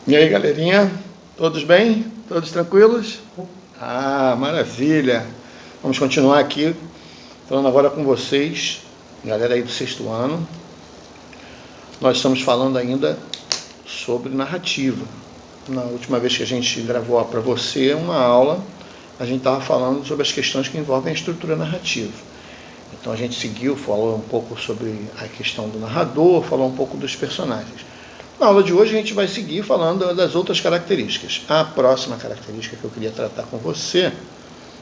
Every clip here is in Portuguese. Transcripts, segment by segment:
E aí, galerinha? Todos bem? Todos tranquilos? Maravilha! Vamos continuar aqui, falando agora com vocês, galera aí do 6º ano. Nós estamos falando ainda sobre narrativa. Na última vez que a gente gravou para você uma aula, a gente estava falando sobre as questões que envolvem a estrutura narrativa. Então a gente seguiu, falou um pouco sobre a questão do narrador, falou um pouco dos personagens. Na aula de hoje a gente vai seguir falando das outras características. A próxima característica que eu queria tratar com você,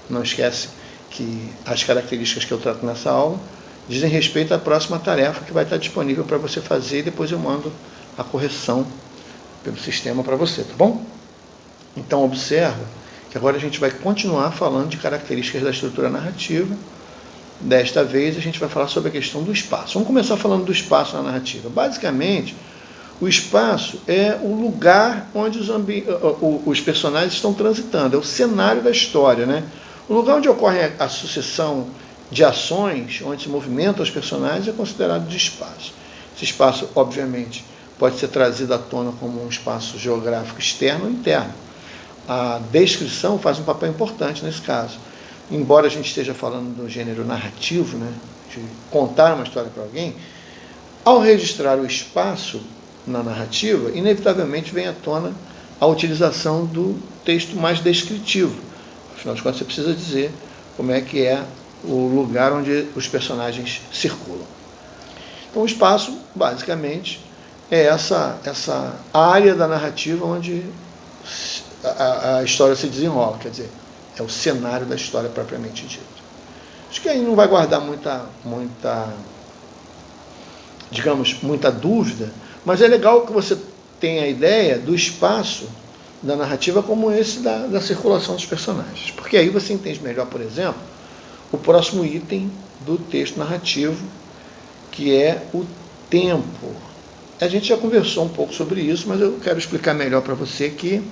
não esquece que as características que eu trato nessa aula dizem respeito à próxima tarefa que vai estar disponível para você fazer e depois eu mando a correção pelo sistema para você, tá bom? Então observa que agora a gente vai continuar falando de características da estrutura narrativa. Desta vez a gente vai falar sobre a questão do espaço. Vamos começar falando do espaço na narrativa. Basicamente, o espaço é o lugar onde os personagens estão transitando, é o cenário da história, né? O lugar onde ocorre a sucessão de ações, onde se movimentam os personagens, é considerado de espaço. Esse espaço, obviamente, pode ser trazido à tona como um espaço geográfico externo ou interno. A descrição faz um papel importante nesse caso. Embora a gente esteja falando do gênero narrativo, né, de contar uma história para alguém, ao registrar o espaço na narrativa, inevitavelmente vem à tona a utilização do texto mais descritivo. Afinal de contas, você precisa dizer como é que é o lugar onde os personagens circulam. Então, o espaço, basicamente, é essa área da narrativa onde a história se desenrola, quer dizer, é o cenário da história propriamente dito. Acho que aí não vai guardar muita dúvida, mas é legal que você tenha a ideia do espaço da narrativa como esse da circulação dos personagens. Porque aí você entende melhor, por exemplo, o próximo item do texto narrativo, que é o tempo. A gente já conversou um pouco sobre isso, mas eu quero explicar melhor para você aqui,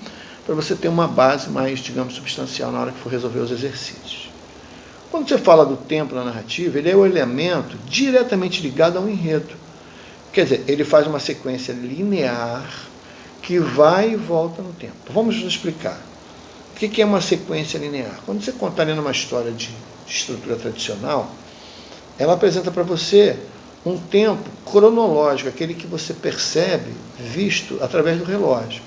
para você ter uma base mais, digamos, substancial na hora que for resolver os exercícios. Quando você fala do tempo na narrativa, ele é o elemento diretamente ligado ao enredo. Quer dizer, ele faz uma sequência linear que vai e volta no tempo. Vamos nos explicar. O que é uma sequência linear? Quando você conta lendo uma história de estrutura tradicional, ela apresenta para você um tempo cronológico, aquele que você percebe visto através do relógio.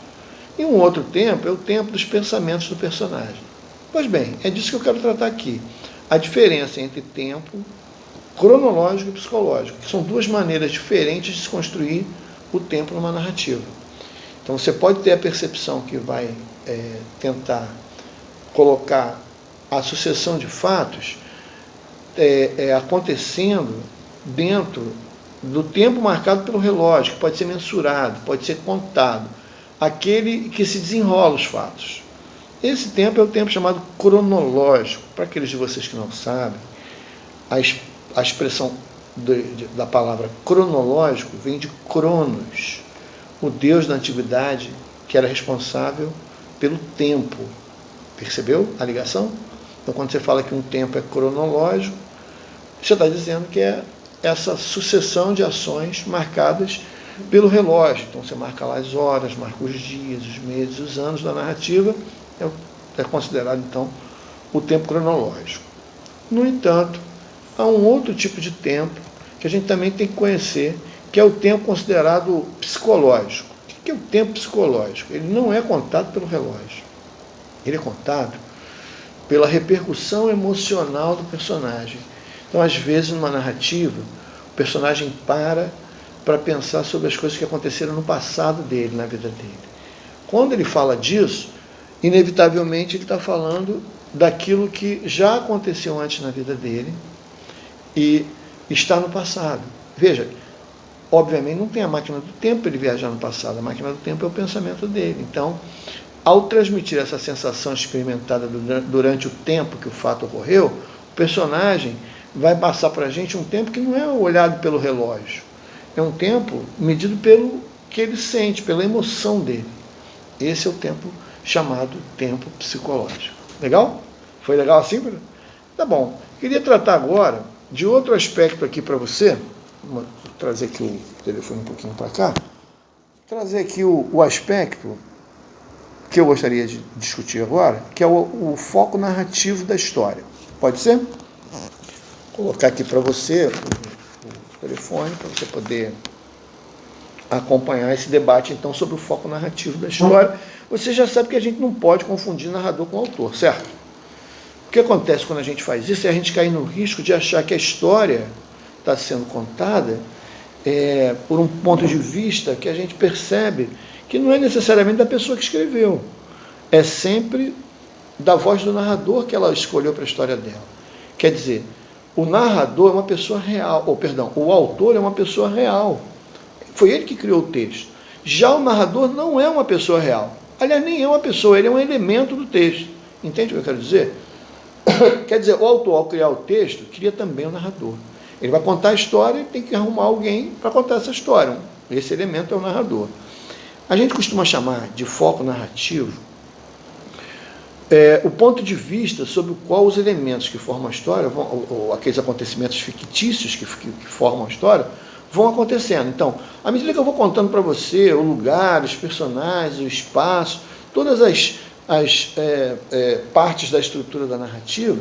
E um outro tempo é o tempo dos pensamentos do personagem. Pois bem, é disso que eu quero tratar aqui. A diferença entre tempo cronológico e psicológico, que são duas maneiras diferentes de se construir o tempo numa narrativa. Então você pode ter a percepção que vai tentar colocar a sucessão de fatos acontecendo dentro do tempo marcado pelo relógio, que pode ser mensurado, pode ser contado, aquele que se desenrola os fatos. Esse tempo é o tempo chamado cronológico. Para aqueles de vocês que não sabem, a expressão da palavra cronológico vem de Cronos, o deus da antiguidade que era responsável pelo tempo. Percebeu a ligação? Então, quando você fala que um tempo é cronológico, você está dizendo que é essa sucessão de ações marcadas pelo relógio. Então, você marca lá as horas, marca os dias, os meses, os anos da narrativa, é considerado, então, o tempo cronológico. No entanto, há um outro tipo de tempo que a gente também tem que conhecer, que é o tempo considerado psicológico. O que é o tempo psicológico? Ele não é contado pelo relógio. Ele é contado pela repercussão emocional do personagem. Então, às vezes, numa narrativa, o personagem para pensar sobre as coisas que aconteceram no passado dele, na vida dele. Quando ele fala disso, inevitavelmente ele está falando daquilo que já aconteceu antes na vida dele e está no passado. Veja, obviamente não tem a máquina do tempo para ele viajar no passado, a máquina do tempo é o pensamento dele. Então, ao transmitir essa sensação experimentada durante o tempo que o fato ocorreu, o personagem vai passar para a gente um tempo que não é olhado pelo relógio, é um tempo medido pelo que ele sente, pela emoção dele. Esse é o tempo chamado tempo psicológico. Legal? Foi legal assim? Tá bom. Queria tratar agora de outro aspecto aqui para você. Vou trazer aqui o telefone um pouquinho para cá. Trazer aqui o aspecto que eu gostaria de discutir agora, que é o foco narrativo da história. Pode ser? Vou colocar aqui para você o telefone, para você poder acompanhar esse debate, então, sobre o foco narrativo da história. Você já sabe que a gente não pode confundir narrador com autor, certo? O que acontece quando a gente faz isso é a gente cair no risco de achar que a história está sendo contada por um ponto de vista que a gente percebe que não é necessariamente da pessoa que escreveu. É sempre da voz do narrador que ela escolheu para a história dela. Quer dizer, o narrador é uma pessoa real, o autor é uma pessoa real. Foi ele que criou o texto. Já o narrador não é uma pessoa real. Aliás, nem é uma pessoa, ele é um elemento do texto. Entende o que eu quero dizer? Quer dizer, o autor, ao criar o texto, cria também o narrador. Ele vai contar a história e tem que arrumar alguém para contar essa história. Esse elemento é o narrador. A gente costuma chamar de foco narrativo o ponto de vista sobre o qual os elementos que formam a história, ou aqueles acontecimentos fictícios que formam a história, vão acontecendo. Então, à medida que eu vou contando para você o lugar, os personagens, o espaço, todas as partes da estrutura da narrativa,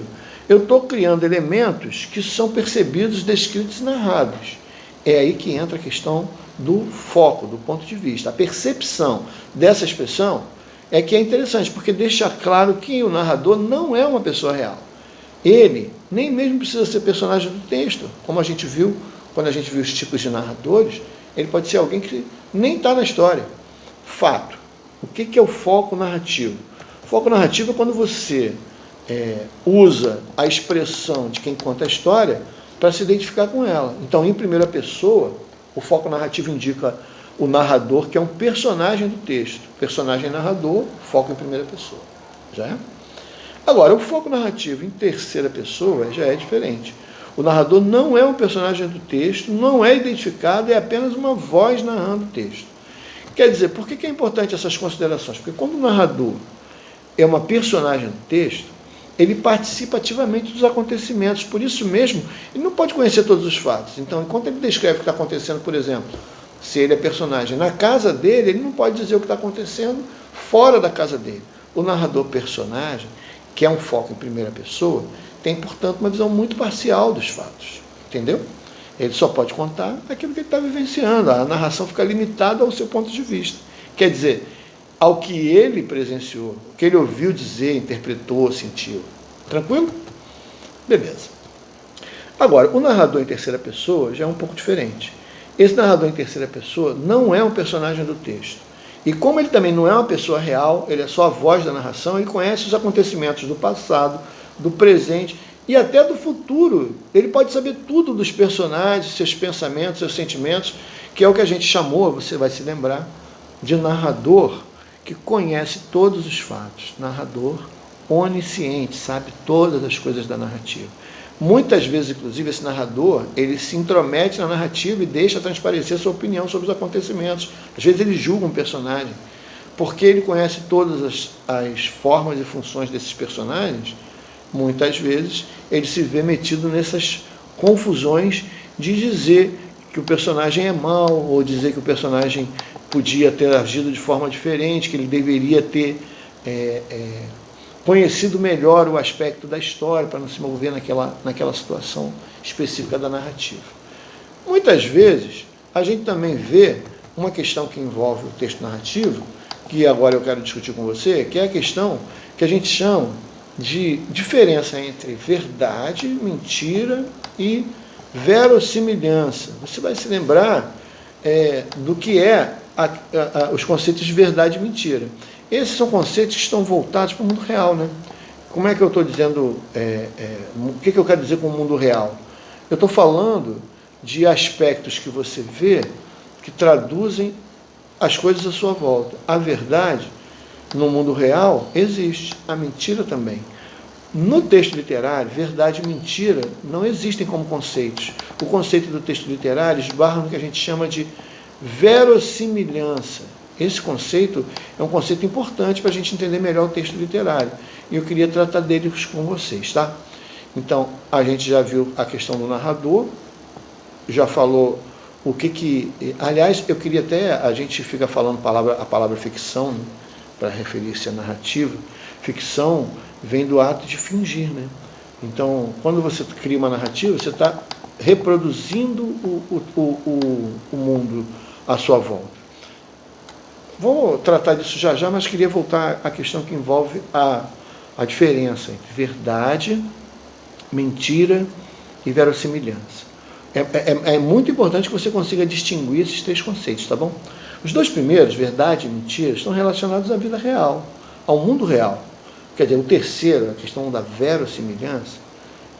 eu estou criando elementos que são percebidos, descritos e narrados. É aí que entra a questão do foco, do ponto de vista. A percepção dessa expressão é que é interessante, porque deixa claro que o narrador não é uma pessoa real. Ele nem mesmo precisa ser personagem do texto, como a gente viu, quando a gente viu os tipos de narradores, ele pode ser alguém que nem está na história. Fato. O que é o foco narrativo? O foco narrativo é quando você usa a expressão de quem conta a história para se identificar com ela. Então, em primeira pessoa, o foco narrativo indica o narrador, que é um personagem do texto. Personagem narrador, foco em primeira pessoa. Já é? Agora, o foco narrativo em terceira pessoa já é diferente. O narrador não é um personagem do texto, não é identificado, é apenas uma voz narrando o texto. Quer dizer, por que é importante essas considerações? Porque quando o narrador é uma personagem do texto, ele participa ativamente dos acontecimentos. Por isso mesmo, ele não pode conhecer todos os fatos. Então, enquanto ele descreve o que está acontecendo, por exemplo, se ele é personagem na casa dele, ele não pode dizer o que está acontecendo fora da casa dele. O narrador personagem, que é um foco em primeira pessoa, tem, portanto, uma visão muito parcial dos fatos. Entendeu? Ele só pode contar aquilo que ele está vivenciando. A narração fica limitada ao seu ponto de vista. Quer dizer, ao que ele presenciou, o que ele ouviu dizer, interpretou, sentiu. Tranquilo? Beleza. Agora, o narrador em terceira pessoa já é um pouco diferente. Esse narrador em terceira pessoa não é um personagem do texto. E como ele também não é uma pessoa real, ele é só a voz da narração, ele conhece os acontecimentos do passado, do presente e até do futuro. Ele pode saber tudo dos personagens, seus pensamentos, seus sentimentos, que é o que a gente chamou, você vai se lembrar, de narrador que conhece todos os fatos. Narrador onisciente, sabe todas as coisas da narrativa. Muitas vezes, inclusive, esse narrador, ele se intromete na narrativa e deixa transparecer sua opinião sobre os acontecimentos. Às vezes ele julga um personagem, porque ele conhece todas as formas e funções desses personagens. Muitas vezes ele se vê metido nessas confusões de dizer que o personagem é mau, ou dizer que o personagem podia ter agido de forma diferente, que ele deveria ter conhecido melhor o aspecto da história para não se mover naquela situação específica da narrativa. Muitas vezes, a gente também vê uma questão que envolve o texto narrativo, que agora eu quero discutir com você, que é a questão que a gente chama de diferença entre verdade, mentira e verossimilhança. Você vai se lembrar do que os conceitos de verdade e mentira. Esses são conceitos que estão voltados para o mundo real, né? Como é que eu estou dizendo, o que eu quero dizer com o mundo real? Eu estou falando de aspectos que você vê que traduzem as coisas à sua volta. A verdade, no mundo real, existe. A mentira também. No texto literário, verdade e mentira não existem como conceitos. O conceito do texto literário esbarra no que a gente chama de verossimilhança. Esse conceito é um conceito importante para a gente entender melhor o texto literário. E eu queria tratar deles com vocês, tá? Então, a gente já viu a questão do narrador, já falou o que... Aliás, eu queria até... A gente fica falando a palavra ficção, né? para referir-se à narrativa. Ficção vem do ato de fingir, né? Então, quando você cria uma narrativa, você está reproduzindo o mundo à sua volta. Vou tratar disso já já, mas queria voltar à questão que envolve a diferença entre verdade, mentira e verossimilhança. É muito importante que você consiga distinguir esses três conceitos, tá bom? Os dois primeiros, verdade e mentira, estão relacionados à vida real, ao mundo real. Quer dizer, o terceiro, a questão da verossimilhança,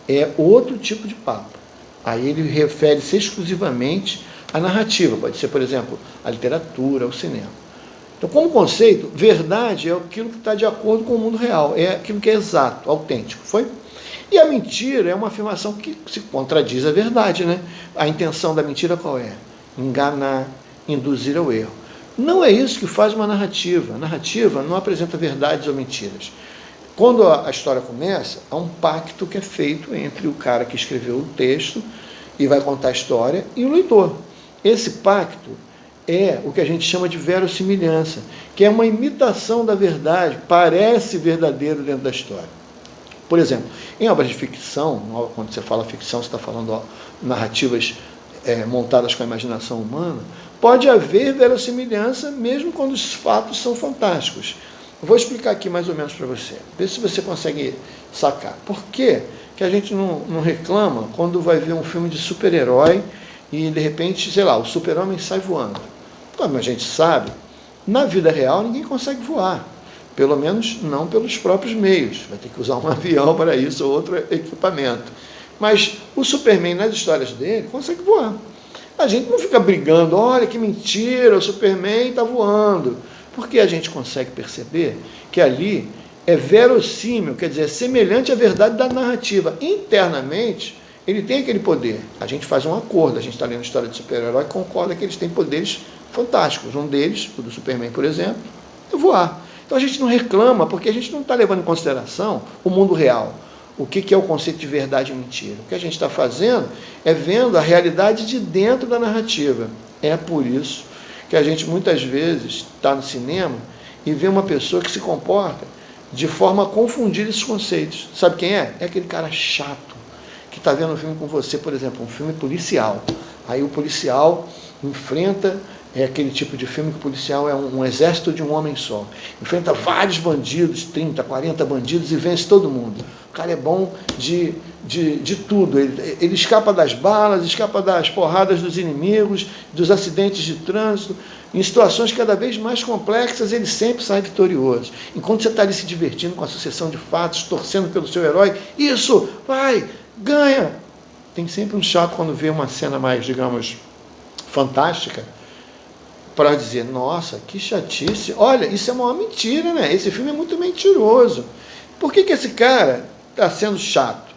é outro tipo de papo. Aí ele refere-se exclusivamente à narrativa, pode ser, por exemplo, a literatura, o cinema. Então, como conceito, verdade é aquilo que está de acordo com o mundo real, é aquilo que é exato, autêntico, foi? E a mentira é uma afirmação que se contradiz à verdade, né? A intenção da mentira qual é? Enganar, induzir ao erro. Não é isso que faz uma narrativa. A narrativa não apresenta verdades ou mentiras. Quando a história começa, há um pacto que é feito entre o cara que escreveu o texto e vai contar a história e o leitor. Esse pacto é o que a gente chama de verossimilhança, que é uma imitação da verdade, parece verdadeiro dentro da história. Por exemplo, em obras de ficção, quando você fala ficção, você está falando narrativas montadas com a imaginação humana, pode haver verossimilhança mesmo quando os fatos são fantásticos. Eu vou explicar aqui mais ou menos para você, ver se você consegue sacar. Por que a gente não reclama quando vai ver um filme de super-herói e, de repente, sei lá, o super-homem sai voando? Como a gente sabe, na vida real ninguém consegue voar. Pelo menos não pelos próprios meios. Vai ter que usar um avião para isso ou outro equipamento. Mas o Superman, nas histórias dele, consegue voar. A gente não fica brigando, olha que mentira, o Superman está voando. Porque a gente consegue perceber que ali é verossímil, quer dizer, é semelhante à verdade da narrativa. Internamente, ele tem aquele poder. A gente faz um acordo, a gente está lendo história de super-herói e concorda que eles têm poderes fantásticos. Um deles, o do Superman, por exemplo, é voar. Então a gente não reclama, porque a gente não está levando em consideração o mundo real. O que é o conceito de verdade e mentira? O que a gente está fazendo é vendo a realidade de dentro da narrativa. É por isso que a gente muitas vezes está no cinema e vê uma pessoa que se comporta de forma a confundir esses conceitos. Sabe quem é? É aquele cara chato que está vendo um filme com você, por exemplo, um filme policial. Aí o policial enfrenta, é aquele tipo de filme que o policial é um exército de um homem só. Enfrenta vários bandidos, 30, 40 bandidos e vence todo mundo. O cara é bom de tudo. Ele escapa das balas, escapa das porradas dos inimigos, dos acidentes de trânsito. Em situações cada vez mais complexas, ele sempre sai vitorioso. Enquanto você está ali se divertindo com a sucessão de fatos, torcendo pelo seu herói, isso, vai, ganha. Tem sempre um chato quando vê uma cena mais, digamos, fantástica, para dizer, nossa, que chatice, olha, isso é uma mentira, né? Esse filme é muito mentiroso. Por que esse cara está sendo chato?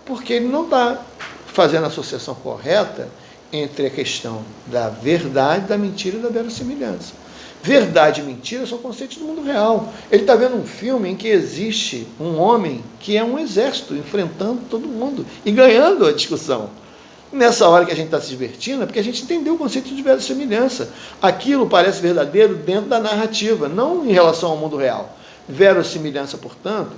Porque ele não está fazendo a associação correta entre a questão da verdade, da mentira e da verossimilhança. Verdade e mentira são conceitos do mundo real. Ele está vendo um filme em que existe um homem que é um exército enfrentando todo mundo e ganhando a discussão. Nessa hora que a gente está se divertindo, é porque a gente entendeu o conceito de verossimilhança. Aquilo parece verdadeiro dentro da narrativa, não em relação ao mundo real. Verossimilhança, portanto,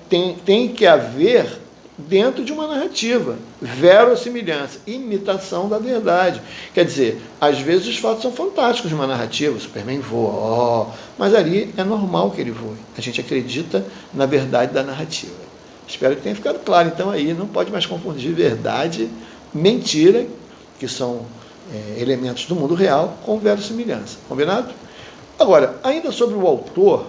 tem que haver dentro de uma narrativa. Verossimilhança, imitação da verdade. Quer dizer, às vezes os fatos são fantásticos de uma narrativa, o Superman voa, mas ali é normal que ele voe. A gente acredita na verdade da narrativa. Espero que tenha ficado claro. Então aí não pode mais confundir verdade, mentira, que são elementos do mundo real, com verossimilhança. Combinado? Agora, ainda sobre o autor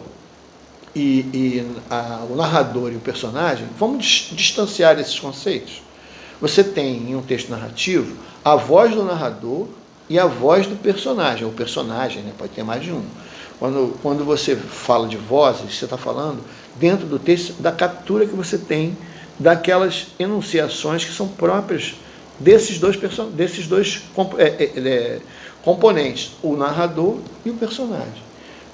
o narrador e o personagem, vamos distanciar esses conceitos. Você tem, em um texto narrativo, a voz do narrador e a voz do personagem. O personagem, né, pode ter mais de um. Quando você fala de vozes, você está falando dentro do texto da captura que você tem daquelas enunciações que são próprias desses dois componentes, o narrador e o personagem.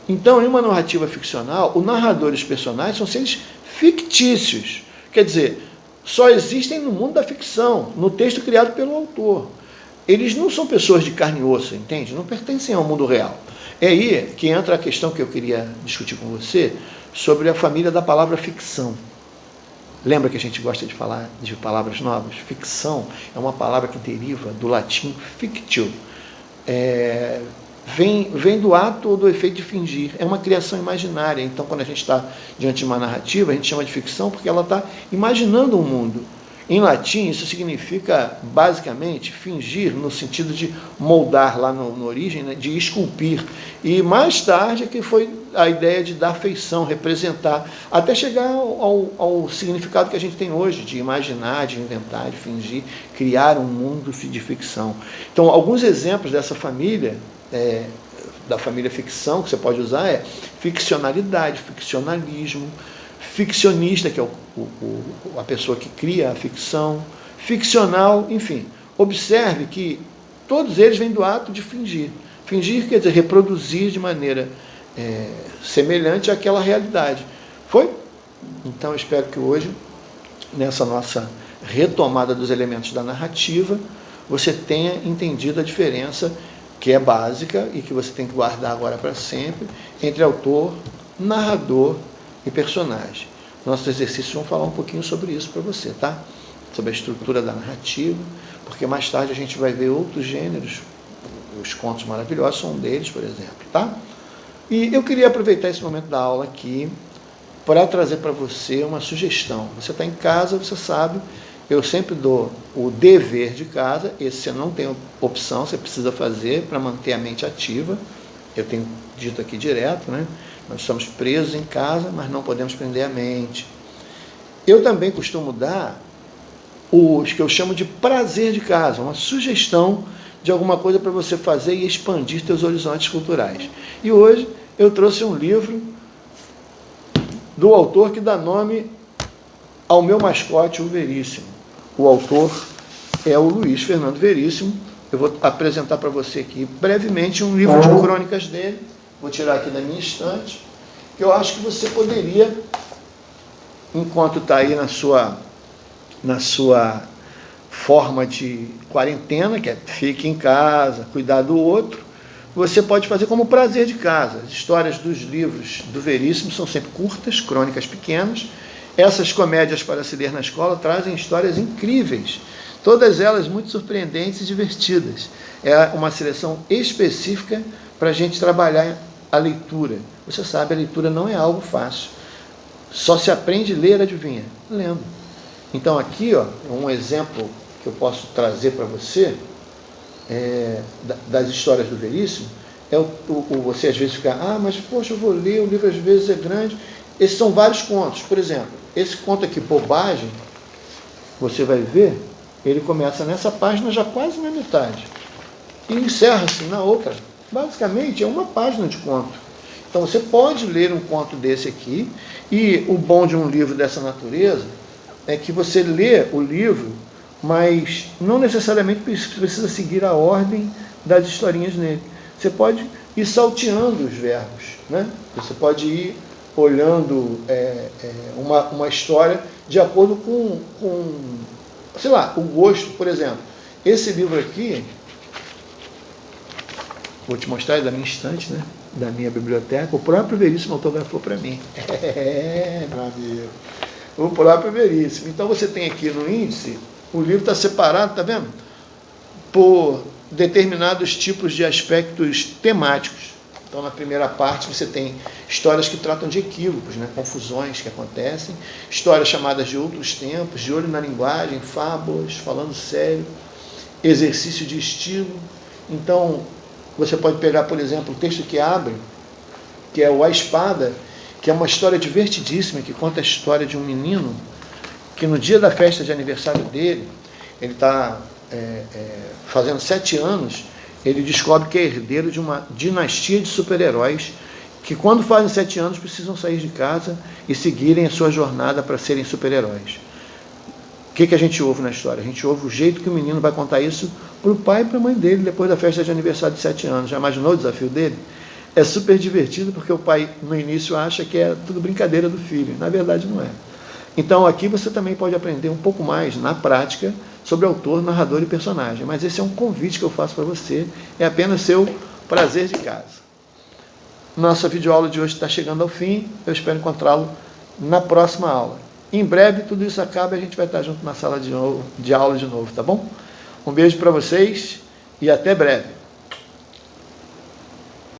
Então, em uma narrativa ficcional, o narrador e os personagens são seres fictícios. Quer dizer, só existem no mundo da ficção, no texto criado pelo autor. Eles não são pessoas de carne e osso, entende? Não pertencem ao mundo real. É aí que entra a questão que eu queria discutir com você sobre a família da palavra ficção. Lembra que a gente gosta de falar de palavras novas? Ficção é uma palavra que deriva do latim fictio. Vem do ato ou do efeito de fingir. É uma criação imaginária. Então, quando a gente está diante de uma narrativa, a gente chama de ficção porque ela está imaginando um mundo. Em latim, isso significa, basicamente, fingir, no sentido de moldar lá no origem, né, de esculpir. E mais tarde é que foi a ideia de dar feição, representar, até chegar ao significado que a gente tem hoje, de imaginar, de inventar, de fingir, criar um mundo de ficção. Então, alguns exemplos dessa família, da família ficção, que você pode usar, é ficcionalidade, ficcionalismo, ficcionista, que é a pessoa que cria a ficção, ficcional, enfim. Observe que todos eles vêm do ato de fingir. Fingir quer dizer reproduzir de maneira semelhante àquela realidade. Foi? Então, eu espero que hoje, nessa nossa retomada dos elementos da narrativa, você tenha entendido a diferença que é básica e que você tem que guardar agora para sempre, entre autor, narrador e personagem. Nossos exercícios vão falar um pouquinho sobre isso para você, tá? Sobre a estrutura da narrativa, porque mais tarde a gente vai ver outros gêneros, os contos maravilhosos são um deles, por exemplo, tá? E eu queria aproveitar esse momento da aula aqui para trazer para você uma sugestão. Você está em casa, você sabe, eu sempre dou o dever de casa, esse você não tem opção, você precisa fazer para manter a mente ativa. Eu tenho dito aqui direto, né? Nós estamos presos em casa, mas não podemos prender a mente. Eu também costumo dar os que eu chamo de prazer de casa, uma sugestão de alguma coisa para você fazer e expandir seus horizontes culturais. E hoje eu trouxe um livro do autor que dá nome ao meu mascote, o Veríssimo. O autor é o Luiz Fernando Veríssimo. Eu vou apresentar para você aqui brevemente um livro de crônicas dele. Vou tirar aqui da minha estante, que eu acho que você poderia, enquanto está aí na sua forma de quarentena, que é fique em casa, cuidar do outro, você pode fazer como prazer de casa. As histórias dos livros do Veríssimo são sempre curtas, crônicas pequenas. Essas comédias para se ler na escola trazem histórias incríveis, todas elas muito surpreendentes e divertidas. É uma seleção específica para a gente trabalhar a leitura. Você sabe, a leitura não é algo fácil. Só se aprende a ler, adivinha? Lendo. Então aqui, ó, um exemplo que eu posso trazer para você das histórias do Veríssimo, você às vezes fica, mas poxa, eu vou ler, o livro às vezes é grande. Esses são vários contos. Por exemplo, esse conto aqui, Bobagem, você vai ver, ele começa nessa página já quase na metade e encerra-se na outra. Basicamente é uma página de conto. Então você pode ler um conto desse aqui, e o bom de um livro dessa natureza é que você lê o livro, mas não necessariamente precisa seguir a ordem das historinhas nele. Você pode ir salteando os verbos, né? Você pode ir olhando uma história de acordo com, sei lá, o gosto. Por exemplo, esse livro aqui, vou te mostrar, é da minha estante, né? Da minha biblioteca, o próprio Veríssimo autografou para mim. Meu amigo. O próprio Veríssimo. Então você tem aqui no índice, o livro está separado, tá vendo? Por determinados tipos de aspectos temáticos. Então, na primeira parte, você tem histórias que tratam de equívocos, né? Confusões que acontecem, histórias chamadas de outros tempos, de olho na linguagem, fábulas, falando sério, exercício de estilo. Então, você pode pegar, por exemplo, o texto que abre, que é o A Espada, que é uma história divertidíssima, que conta a história de um menino que no dia da festa de aniversário dele, ele está fazendo 7 anos, ele descobre que é herdeiro de uma dinastia de super-heróis que, quando fazem 7 anos, precisam sair de casa e seguirem a sua jornada para serem super-heróis. O que a gente ouve na história? A gente ouve o jeito que o menino vai contar isso para o pai e para a mãe dele, depois da festa de aniversário de 7 anos. Já imaginou o desafio dele? É super divertido, porque o pai, no início, acha que é tudo brincadeira do filho. Na verdade, não é. Então, aqui você também pode aprender um pouco mais, na prática, sobre autor, narrador e personagem. Mas esse é um convite que eu faço para você, é apenas seu prazer de casa. Nossa videoaula de hoje está chegando ao fim. Eu espero encontrá-lo na próxima aula. Em breve tudo isso acaba e a gente vai estar junto na sala de aula de novo, tá bom? Um beijo para vocês e até breve.